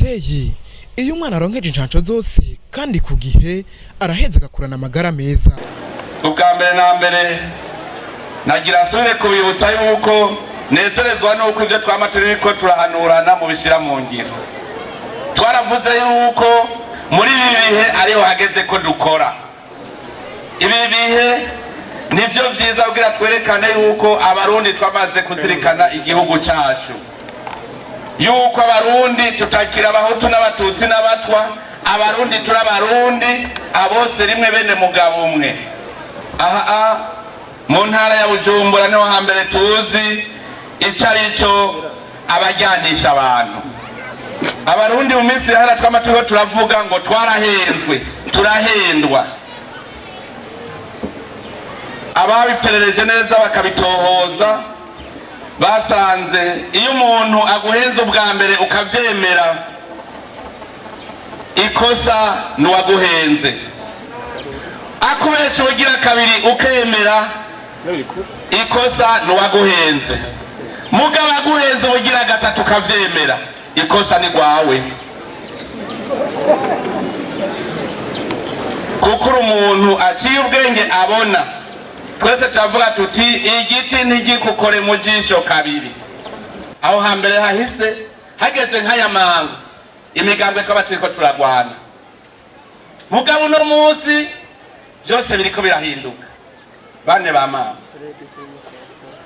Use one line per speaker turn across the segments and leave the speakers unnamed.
Muvyeyi, iyo umwana aronkeje incanco zose kandi ku gihe araheza agakurana amagara meza.
Ubwa mbere na mbere nagira nsubire kubibutsa yuko nezerezwa nuko ivyo twama turiko turahanurana mu bishira mu ngiro. Twaravuze yuko muri ibi bihe ariho hageze ko dukora. Ibi bihe nivyo vyiza kugira twerekane yuko abarundi twamaze kuzirikana igihugu cacu, yuko abarundi tutakira abahutu n'abatutsi n'abatwa, abarundi turabarundi abose rimwe bene mugabo umwe. Aha mu ntara ya Bujumbura niho hambere tuzi ico arico abajyanisha abantu. Abarundi mu minsi yahera twamaturiko turavuga ngo twarahenzwe, turahendwa. Ababiperereje neza bakabitohoza basanze iyo umuntu aguhenze ubwa mbere ukavyemera, ikosa nuwaguhenze. Akubesha ugira kabiri ukemera, ikosa nuwaguhenze. Mugabo aguhenze ugira gatatu ukavyemera, ikosa ni gwawe. Kuko umuntu aciye ubwenge abona. Twese turavuga tuti igiti ntigikukore mu jisho kabiri. Aho hambere hahise hageze nk'aya manga imigambwe twaba turiko turagwana. Mugabo uno munsi byose biriko birahinduka. Bane ba mama,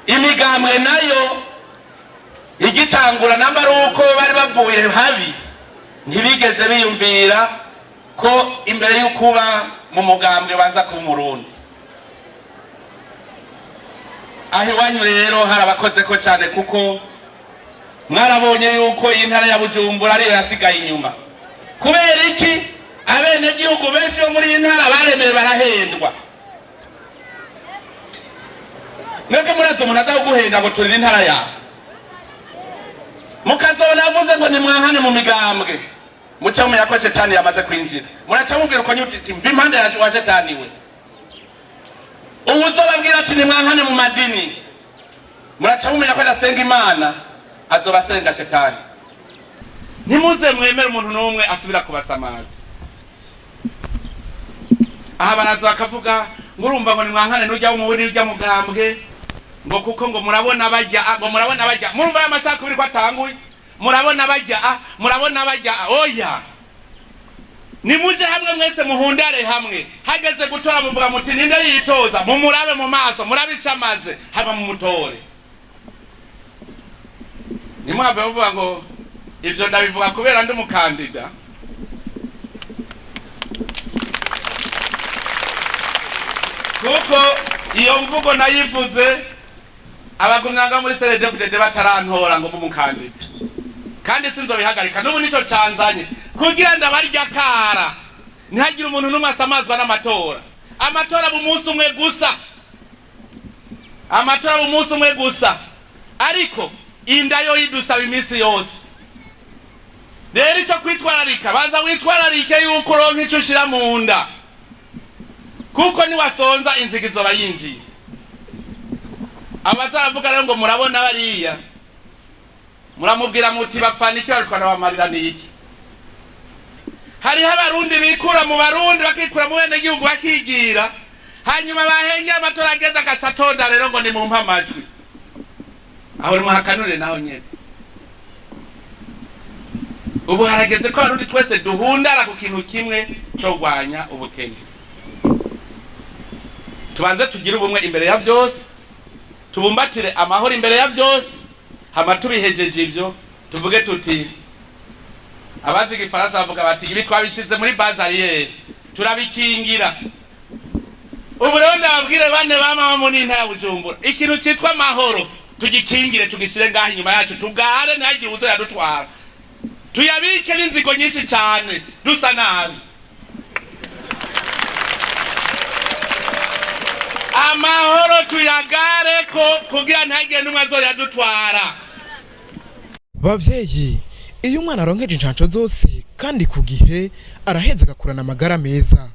imigambwe nayo igitangura n'amaruko bari bavuye habi, ntibigeze biyumvira ko imbere y'ukuba mu mugambwe banza kuba umurundi. Aho iwanyu rero harabakoze ko cyane, kuko mwarabonye yuko intara ya Bujumbura ariyo yasigaye inyuma. Kubera iki? Abene gihugu benshi bo muri intara baremeye barahendwa. Mwebwe murazo umuntu azaguhenda ngo turire intara yawe, mukazona avuze ngo nimwankane mu migambwe, muca mumenya ko shetani yamaze kwinjira. Muraca mubwira uko nyuti mva impande wa shetani we. Uzobabwira ati nimwankane mu madini, muraca mumenya ko adasenga Imana, azobasenga shetani. Ntimuze mwemere umuntu n'umwe asubira kubasamaza. Aha baraza bakavuga ngo urumva ngo nimwankane n'ujya mu wuri ujya mugambwe, ngo kuko ngo murabona bajya, ngo murabona bajya. Murumva y'amashaka biri ko atanguye, murabona bajya, oya. Nimuje hamwe mwese muhundare hamwe, hageze gutora muvuga muti ninde yitoza, mumurabe mu maso, murabicamaze haba mu mutore. Nimwave muvuga ngo ivyo ndabivuga kubera ndi mukandida. Kuko iyo mvugo nayivuze abagumyanga muri CNDD batarantora ngo mumukandida, kandi sinzobihagarika. N'ubu nico canzanye kugira ndabarya kara, ntihagire umuntu n'umwe asamazwa n'amatora. Amatora bumunsi umwe gusa, amatora bumunsi umwe gusa, ariko inda yo idusaba iminsi yose. Rero ico kwitwararika, banza witwararike yuko uronka ico ushira mu nda, kuko niwasonza inziga izoba yinjiye. Abazaravuga rero ngo murabona bariya, muramubwira muti bapfana iki, barutwana bamarira n'iki. Hariho abarundi bikura mu barundi bakikura mu bene gihugu bakigira, hanyuma bahenge amatora ageze agacatonda rero ngo ni mu mpamajwi. Aho ni muhakanure naho nyene. Ubu harageze ko abarundi twese duhundara ku kintu kimwe cyo gwanya ubukene. Tubanze tugire ubumwe imbere ya byose, tubumbatire amahoro imbere ya byose, hama tubihejeje ivyo tuvuge tuti, abazi igifaransa bavuga bati ibi twabishize muri bazariere turabikingira. Ubu rero ndababwire bane bama mu ntara ya Bujumbura, ikintu citwa amahoro tugikingire, tugishire ngaho inyuma yacu, tugare ntagiye uzo yadutwara, tuyabike n'inzigo nyinshi cyane dusa nabi. Amahoro tuyagare ko kugira ntagiye n'umwe azoyadutwara.
Bavyeyi, iyo umwana aronkeje incanco zose kandi ku gihe araheza agakurana amagara meza.